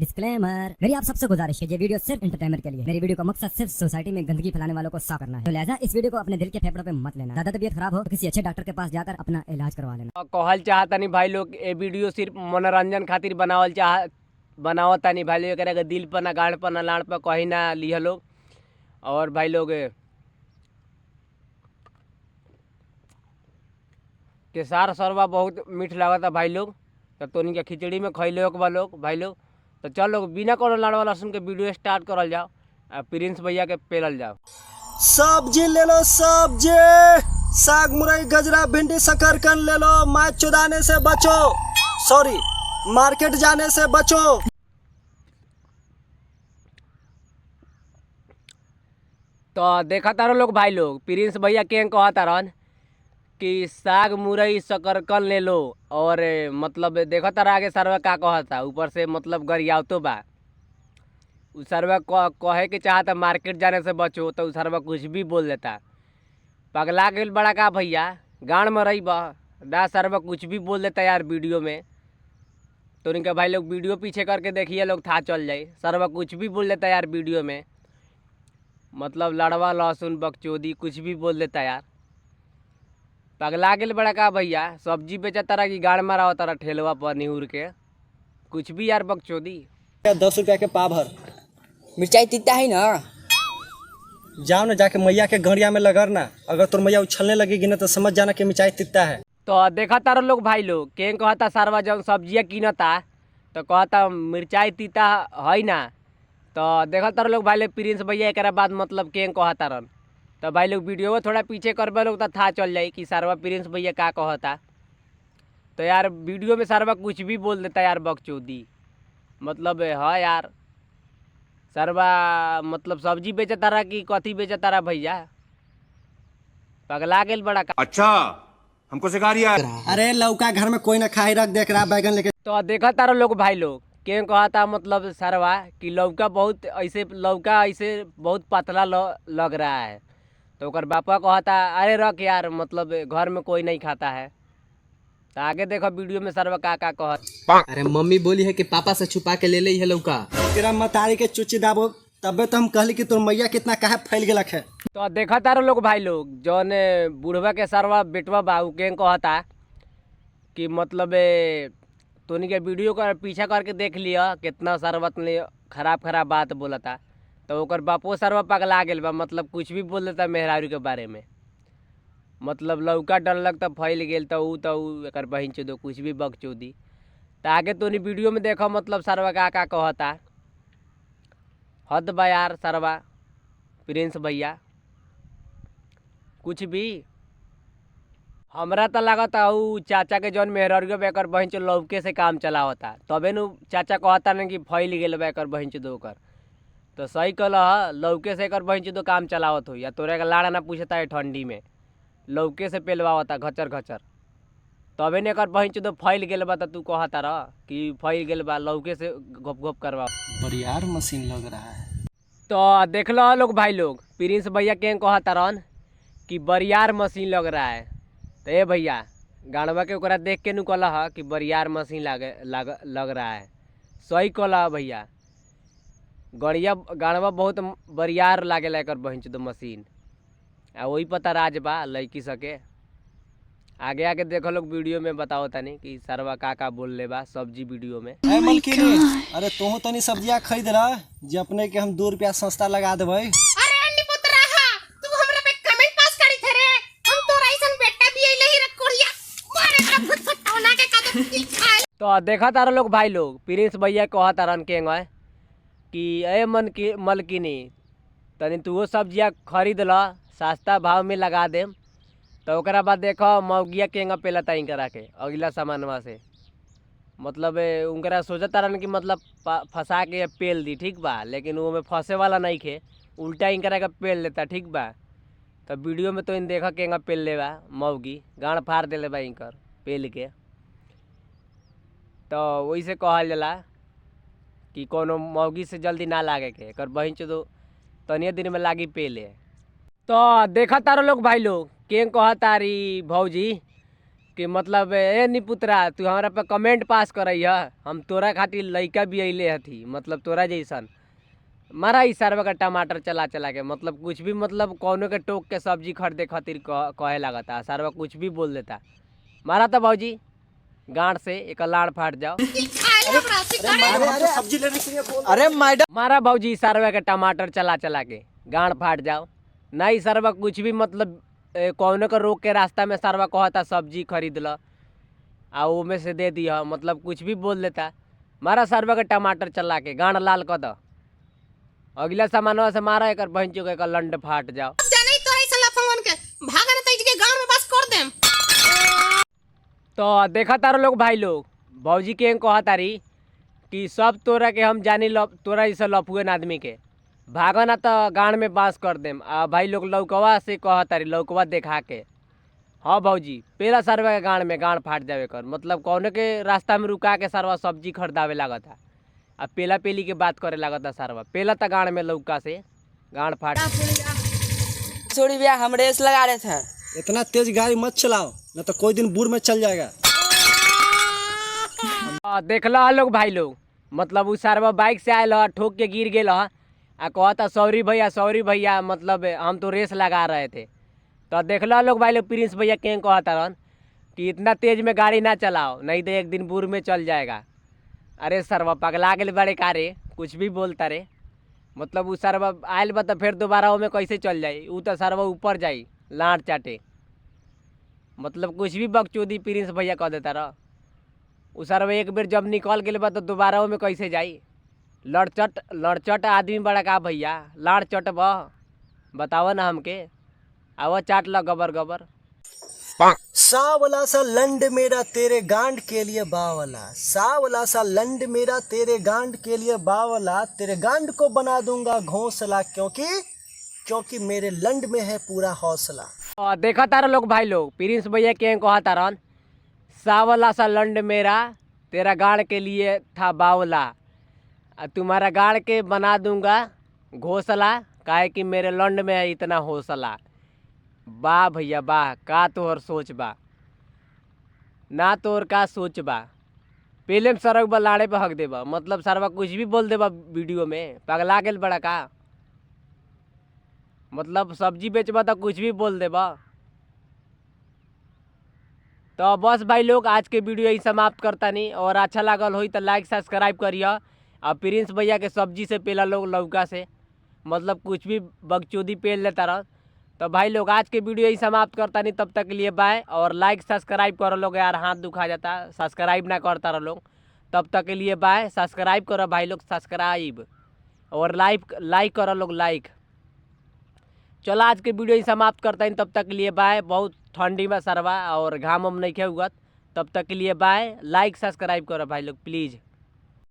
Disclaimer, मेरी आप सबसे गुजारिश है, ये वीडियो सिर्फ एंटरटेनमेंट के लिए। मेरी वीडियो का मकसद सिर्फ सोसाइटी में गंदगी फैलाने वालों को साफ करना है, तो लिहाजा इस वीडियो को अपने दिल के फेफड़ों पे मत लेना। ज्यादा तबीयत खराब हो तो किसी अच्छे डॉक्टर के पास जाकर अपना इलाज करवा लेना। कहल चाहतनी भाई लोग ये वीडियो सिर्फ मनोरंजन खातिर बनावतनी भाई लोग, एकरा के दिल पर ना गाड़ पर ना लाड़ पर कहीं ना लिह लोग। और भाई लोग केसार सरवा बहुत मीठ लागता भाई लोग, तो तोनी के खिचड़ी में खैले बा लोग भाई लोग। तो चल लोग बिना कोनो लाड़वा लहसुन के वीडियो स्टार्ट करल जाओ, प्रिंस भैया के पेलल जाओ। सब्जी ले लो सब्जी, साग मुरई गजरा भिंडी शकरकंद ले लो। माछ चुदाने से बचो, सॉरी मार्केट जाने से बचो। तो देखा तारो लोग भाई लोग, प्रिंस भैया के कहा तारन कि साग मुरई शकरकंद ले लो। और मतलब देखा तारा आगे सरवा का कहता, ऊपर से मतलब गरियावतो बा। उ सरवा कहे के चाहता मार्केट जाने से बचो, तो उ सरवा कुछ भी बोल देता। पगला गेल बड़ा का भैया, गाँव में रही बा ना, सरवा कुछ भी बोल देता यार वीडियो में। तो इनका भाई लोग वीडियो पीछे करके देखिए लोग, था चल जाए। सरवा कुछ भी बोल देता यार वीडियो में, मतलब लड़वा लहसुन बकचोदी कुछ भी बोल देता यार। पगला गेल बड़ा का भैया, सब्जी बेचा तारा की गाड़ मारा तारा ठेलवा पर निहुर के, कुछ भी यार बकचोदी। 10 रुपया के पाव भर मिर्चाई तीता है ना। जाओ ना जाके मैया के गड़िया में लगरना, अगर तुम मैया उछलने लगेगी ना तो समझ जाना कि मिर्चाई तिता है। तो देखा तारा लोग भाई लोग के कहता सरवा जब सब्जियाँ कीनता तो कहता मिर्चाई तीता है ना। तो देखा तारा लोग भाई लोग प्रिंस भैया एक बाद मतलब के कहता रन। तो भाई लोग वीडियो में थोड़ा पीछे करबे लोग तो था चल जाए कि सरवा प्रिंस भैया का कहता। तो यार वीडियो में सरवा कुछ भी बोल देता यार बकचोदी, मतलब है यार। सरवा मतलब सब्जी बेचता रहा कि कथी बेचता रहा भैया, पगला गेल बड़ा का। अच्छा हमको सिखा रिया है। अरे लौका घर में कोई ना खाई, रख देख रहा बैगन लेके। तो देखा तारा लोग भाई लोग के कहता मतलब सरवा कि लौका ऐसे बहुत पतला लग रहा है। तो ओकर बापा कहता अरे रख यार, मतलब घर में कोई नहीं खाता है। तो आगे देखो वीडियो में सरवा का कहता। अरे मम्मी बोली है कि पापा से छुपा के ले ली है लौका। तेरा मतारी के चुची दाबो, तबे तो हम कहली कि तुम मैया कितना काहे फैल गेलक है। तो देखा तारा लोग भाई लोग जौन बुढ़वा के सरवा बेटवा बाबू के कहता कि मतलब तोनी के वीडियो का पीछा करके देख लिया कितना सरवा खराब बात बोलता। तो ओकर बापो सरवा पगला गेल बा, मतलब कुछ भी बोल देता मेहरारू के बारे में। मतलब लौका डलक तो फैल गेल, तो ऊ एकर बहिन चोदो कुछ भी बकचोदी। तो आगे तोनी वीडियो में देखो मतलब सरवा का कहता। हद बा यार सरवा प्रिंस भैया, कुछ भी। हमरा तो लगता ऊ चाचा के जौन मेहरारू बेकर बहिन चो लौके से काम चलावता, तबे नु चाचा कहता न कि फैल गेल बेकर बहिन चो ओकर। तो सही कहल, लौके से एकर बहिन चो काम चलावत हो, या तोरे का लाड़ा ना पूछता है ठंडी में, लौके से पेलवावता घचर घचर। तबे ने एकर बहिन चो फैल गेल बा। तो तू कहता रह कि फैल गेल बा, लौके से घप घप करवा। बरियार मशीन लग रहा है। तो देख लो लोग भाई लोग, प्रिंस भैया के कहता रहन कि बरियार मशीन लग रहा है। तो ये भैया गाड़वा के ओकरा देख के नु कहला कि बरियार मशीन लग रहा है। सही कहला भैया, गाड़वा बहुत बरियार लागेला एकर बहिन चो मशीन। आ वही पता राज बा लड़की सके। आगे आगे देखो लोग वीडियो में बताओ तनी कि सरवा का बोल ले बा सब्जी वीडियो में। मलकिनी, अरे तू तनी सब्जियां खरीद रहा जे अपने के हम 2 रुपया सस्ता लगा देबै। अरे अंडी पुत्रा हा, तू हमरा पे कमेंट पास करी थे रे। हम तोरा ऐसन बेटा भी आइले ही रखोड़िया मारे का भूत फटौना के कदम की खाए। तो देखा तारा लोग भाई लोग, प्रिंस भैया कहता रहन के कि ए मलकिनी तनी तू सब्जियां खरीद ल, सस्ता भाव में लगा देम। तो ओकरा बाद देखो मौगिया केंगा पेलता इनकरा के अगला सामानवा से, मतलब उनकरा सोचता रहन कि मतलब फंसा के पेल दी, ठीक बा। लेकिन वो में फंसे वाला नहीं खे, उल्टा इनकरा के पेल लेता, ठीक बा। तो वीडियो में तो इन देखा केंगा पेल ले बा, मौगी गाड़ फाड़ देले बा इनकर पेल के। तो वही से कहल जाला कि कोनो मौगी से जल्दी ना लागे के, एकर बहिन चो तनिए दिन में लागी पेले। तो देखा तारो लोग भाई लोग के कहता री भौजी कि मतलब ए निपुत्रा तू हमारा पे कमेंट पास करई है, हम तोरा खातिर लइका भी अइले हथी, मतलब तोरा जैसन मारा ई सरवा का टमाटर चला चला के, मतलब कुछ भी मतलब कौनो के टोक के सब्जी खरीदे खातिर कहे लागता, सरवा कुछ भी बोल देता। मारा था भाजी गांड से एक लाड़ फाट जाओ। खाए हमरा सिगारेट सब्जी लेने के लिए बोल। अरे मैडम मारा भाजी सरवा के टमाटर चला चला के गांड फाट जाओ। नहीं सरवा कुछ भी मतलब कौनो के रोक के रास्ता में सरवा कहता सब्जी खरीद ल आ वो में से दे दिया, मतलब कुछ भी बोल देता। मारा सरवा के टमाटर चला के गांड लाल कर दो। अगला सामानवा से मारा एक बहन चुके का लंड फाट जाओ। जाने तो ऐसा लफंगन के भागन तई के गांव में बस कर देम। तो देखा तारो लोग भाई लोग भौजी के कहा तारी कि सब तोरा के हम जानी तोरा इसे लफुएन आदमी के भागो ना तो गांड में बांस कर देम। आ भाई लोग लौकवा से कहा तारी लौकवा देखा के। हाँ भौजी पहला सरवा के गांड में गांड फाट जावे कर, मतलब कौन के रास्ता में रुका के सरवा सब्जी खरीदावे लागता आ पेला पेली के बात करे लागता सरवा। पहला तो गांड में लौका से गांड फाट। छोड़ी भैया हम रेस लगा रहे थे। इतना तेज गाड़ी मत चलाओ न तो कोई दिन बूढ़ में चल जाएगा। देखला लोग भाई लोग मतलब उ सरवा बाइक से आयल ह, ठोक के गिर गेल ह आ कहता सॉरी भैया, मतलब हम तो रेस लगा रहे थे। तो देखला लोग भाई लोग प्रिंस भैया के कहता रहन कि इतना तेज में गाड़ी ना चलाओ नहीं तो एक दिन बूढ़ में चल जाएगा। अरे सरवा पगला गेल बड़े कारे कुछ भी बोलता रे, मतलब उ सरवा आयल बा तो फिर दोबारा में कैसे चल जाई, उ तो सरवा ऊपर जाई लाट चाटे, मतलब कुछ भी बकचोदी प्रिंस भैया कह देता रह। उ सरवा एक बेर जब निकल गेल बा तो दोबारा में कैसे जाई। लड़चट आदमी बड़ा का भैया, लाड़ चट बताओ ना हमके, आवा चाट ल गबर गबर। सावला सा लंड मेरा तेरे गांड के लिए बावला, सावला सा लंड मेरा तेरे गांड के लिए बावला, तेरे गांड को बना दूंगा घोंसला क्योंकि मेरे लंड में है पूरा हौसला। देखा तारा लोग भाई लोग प्रिंस भैया के कहा तारन सावला सा लंड मेरा तेरा गांड के लिए था बावला, तुम्हारा गाड़ के बना दूंगा घोंसला, काहे कि मेरे लंड में है इतना हौसला। वाह भैया वाह, का तोहर सोच बा ना, तोहर का सोच बा। पहले में सड़क बा लाड़े पे हक देबा, मतलब सरवा कुछ भी बोल देबा वीडियो में, पगला गेल बड़ा का, मतलब सब्जी बेचबा तो कुछ भी बोल देबा। तो बस भाई लोग आज के वीडियो यही समाप्त करता नहीं, और अच्छा लागल हो तो लाइक सब्सक्राइब करिए। अब प्रिंस भैया के सब्जी से पहला लोग लौका से मतलब कुछ भी बकचोदी पेल लेता रह। तो भाई लोग आज के वीडियो यही समाप्त करता नहीं, तब तक के लिए बाय, और लाइक सब्सक्राइब करो लोग, यार हाथ दुखा जाता सब्सक्राइब ना करता रह लोग। तब तक के लिए बाय, सब्सक्राइब करो भाई लोग सब्सक्राइब, और लाइक करो लोग लाइक। चलो आज के वीडियो ही समाप्त करता है, तब तक के लिए बाय। बहुत ठंडी में सरवा और घाम नहीं खे उगत, तब तक के लिए बाय। लाइक सब्सक्राइब करो भाई लोग प्लीज़।